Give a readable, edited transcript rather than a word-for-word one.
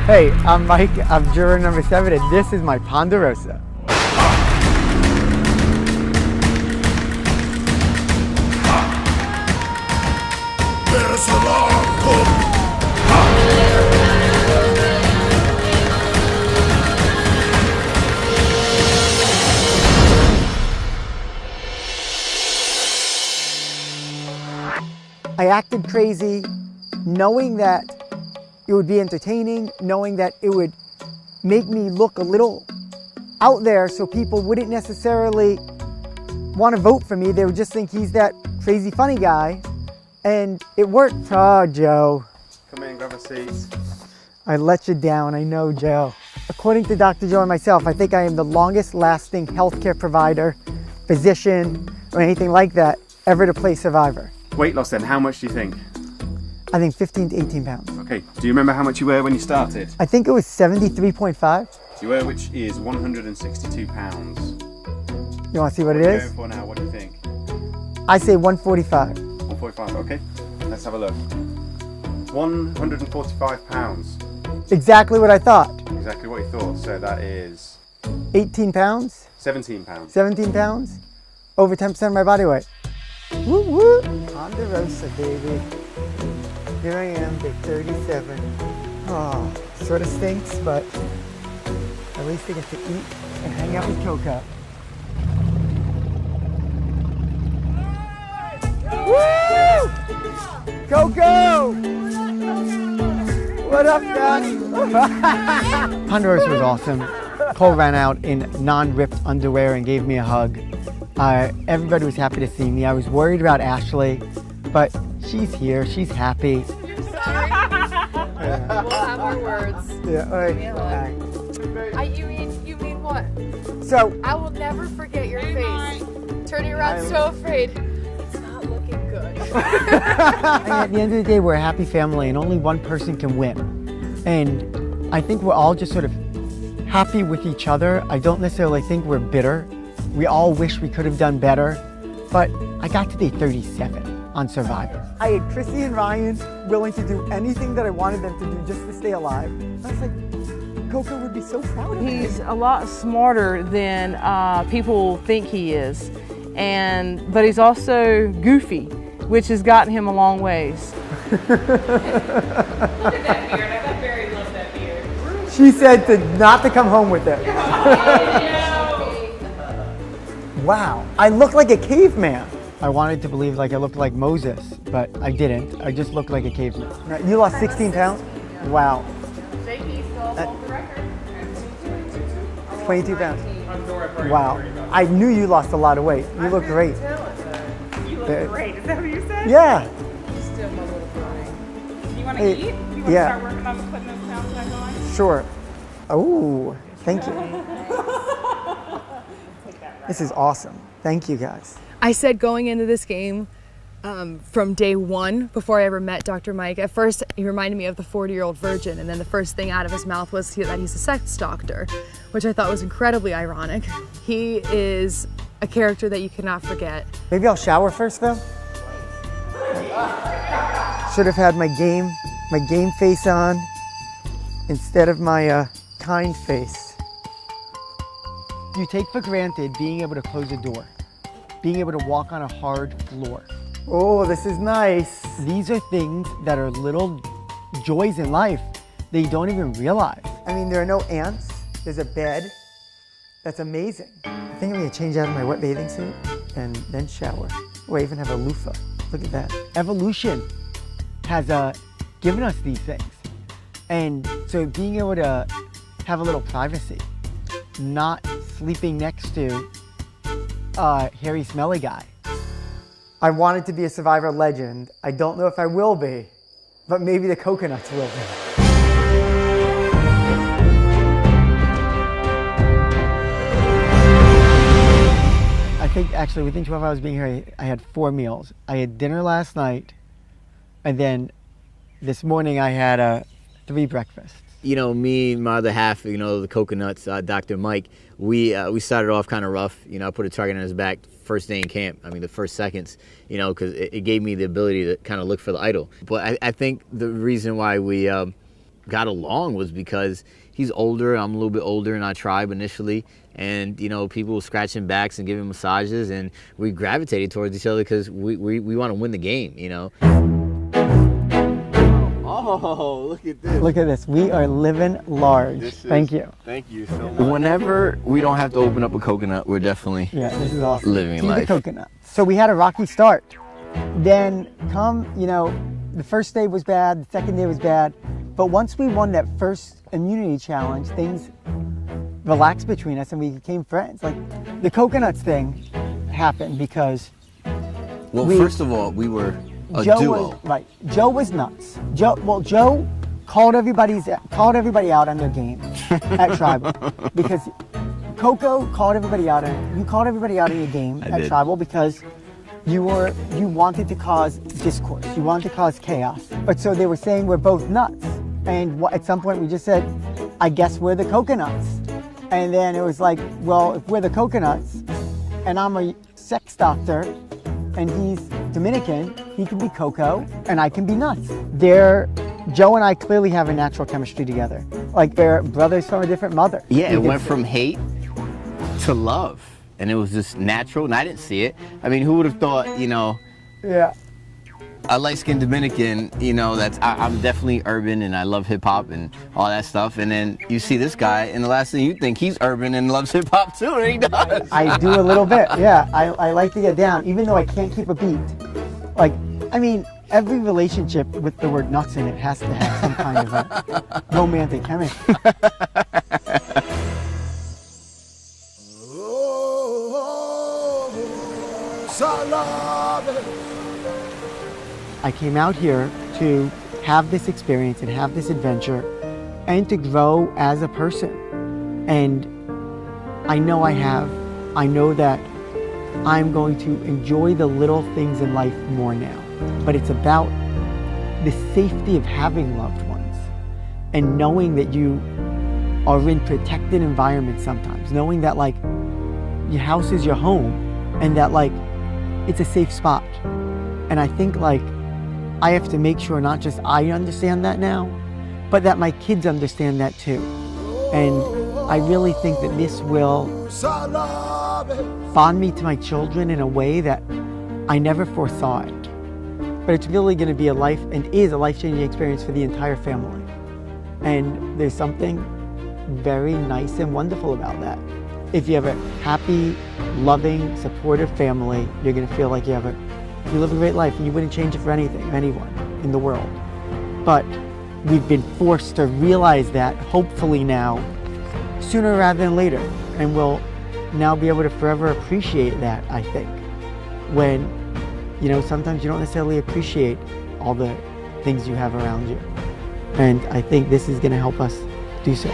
Hey, I'm Mike. I'm juror number 7, and this is my Ponderosa. I acted crazy, knowing that it would be entertaining, knowing that it would make me look a little out there so people wouldn't necessarily want to vote for me. They would just think he's that crazy funny guy. And it worked. Oh, Joe. Come in, grab a seat. I let you down, I know, Joe. According to Dr. Joe and myself, I think I am the longest lasting healthcare provider, physician, or anything like that ever to play Survivor. Weight loss then, how much do you think? I think 15 to 18 pounds. Okay, do you remember how much you were when you started? I think it was 73.5. You were, which is 162 pounds. You want to see what it What are you is? going for now? What do you think? I say 145. 145, okay. Let's have a look. 145 pounds. Exactly what I thought. Exactly what you thought. So that is 18 pounds, 17 pounds. 17 pounds, over 10% of my body weight. Woo woo! Ponderosa, baby. Here I am, big 37. Oh, sort of stinks, but at least I get to eat and hang out with Coca. Woo! Coco! What up, Daddy? Ponderosa was awesome. Cole ran out in non-ripped underwear and gave me a hug. Everybody was happy to see me. I was worried about Ashley, but she's here. She's happy. You're sorry. We'll have our words. Yeah. All right. You mean what? So I will never forget your face. Turning around so afraid. It's not looking good. at the end of the day, we're a happy family, and only one person can win. And I think we're all just sort of happy with each other. I don't necessarily think we're bitter. We all wish we could have done better, but I got to day 37 on Survivor. I had Chrissy and Ryan willing to do anything that I wanted them to do just to stay alive. I was like, Coco would be so proud of me. He's a lot smarter than people think he is, but he's also goofy, which has gotten him a long ways. Look at that beard. I bet Barry loves that beard. She said not to come home with it. Wow, I look like a caveman. I wanted to believe like I looked like Moses, but I didn't. I just looked like a caveman. Now, you lost 16 pounds? Wow. JP still holds the record. 22 pounds. Wow. I knew you lost a lot of weight. You look great. You look great. Is that what you said? Yeah. Still my little bride. You want to Hey, eat? You want to yeah. start working on putting those pounds back on? Sure. Oh, thank you. This is awesome. Thank you guys. I said going into this game, from day one, before I ever met Dr. Mike, at first he reminded me of the 40-year-old virgin, and then the first thing out of his mouth was that he's a sex doctor, which I thought was incredibly ironic. He is a character that you cannot forget. Maybe I'll shower first though. Should have had my game face on instead of my kind face. You take for granted being able to close a door, being able to walk on a hard floor. Oh, this is nice. These are things that are little joys in life that you don't even realize. I mean, there are no ants. There's a bed. That's amazing. I think I'm gonna change out of my wet bathing suit and then shower. Oh, I even have a loofah. Look at that. Evolution has given us these things. And so being able to have a little privacy, not sleeping next to a hairy, smelly guy. I wanted to be a Survivor legend. I don't know if I will be, but maybe the coconuts will be. I think actually within 12 hours being here, I had 4 meals. I had dinner last night, and then this morning I had 3 breakfasts. You know, me and my other half, you know, the coconuts, Dr. Mike, we started off kind of rough. You know, I put a target on his back first day in camp. I mean, the first seconds, you know, because it gave me the ability to kind of look for the idol. But I think the reason why we got along was because he's older, I'm a little bit older in our tribe initially, and you know, people were scratching backs and giving massages, and we gravitated towards each other because we want to win the game, you know. Oh, look at this. Look at this. We are living large. Thank you. Thank you so much. Whenever we don't have to open up a coconut, we're definitely Yeah, this is awesome. living See life. the coconut. So we had a rocky start. Then the first day was bad, the second day was bad. But once we won that first immunity challenge, things relaxed between us and we became friends. Like the coconuts thing happened because Well, first of all, we were a Joe duo. was right. Joe was nuts. Joe called everybody out on their game at Tribal because Coco called everybody out, and you called everybody out in your game I at did. Tribal because you wanted to cause discourse. You wanted to cause chaos. But so they were saying we're both nuts, and at some point we just said, I guess we're the coconuts. And then it was like, well, if we're the coconuts, and I'm a sex doctor, and he's Dominican, he can be Coco, and I can be nuts. Joe and I clearly have a natural chemistry together. Like they're brothers from a different mother. Yeah, You it can went say. from hate to love, and it was just natural, and I didn't see it. I mean, who would have thought, you know, Yeah. a light-skinned Dominican, you know, I'm definitely urban and I love hip-hop and all that stuff, and then you see this guy, and the last thing you think, he's urban and loves hip-hop too, and he does. I do a little bit, yeah. I like to get down, even though I can't keep a beat. Like, I mean, every relationship with the word nuts in it has to have some kind of a romantic chemistry. I came out here to have this experience and have this adventure and to grow as a person. And I know I have. I know that I'm going to enjoy the little things in life more now. But it's about the safety of having loved ones and knowing that you are in protected environments sometimes, knowing that like your house is your home and that like it's a safe spot. And I think like I have to make sure not just I understand that now, but that my kids understand that too. And I really think that this will bond me to my children in a way that I never foresaw it. But it's really going to be a life-changing experience for the entire family. And there's something very nice and wonderful about that. If you have a happy, loving, supportive family, you're going to feel like you live a great life and you wouldn't change it for anything, anyone in the world. But we've been forced to realize that, hopefully now, sooner rather than later. And we'll now be able to forever appreciate that, I think. When, sometimes you don't necessarily appreciate all the things you have around you. And I think this is going to help us do so.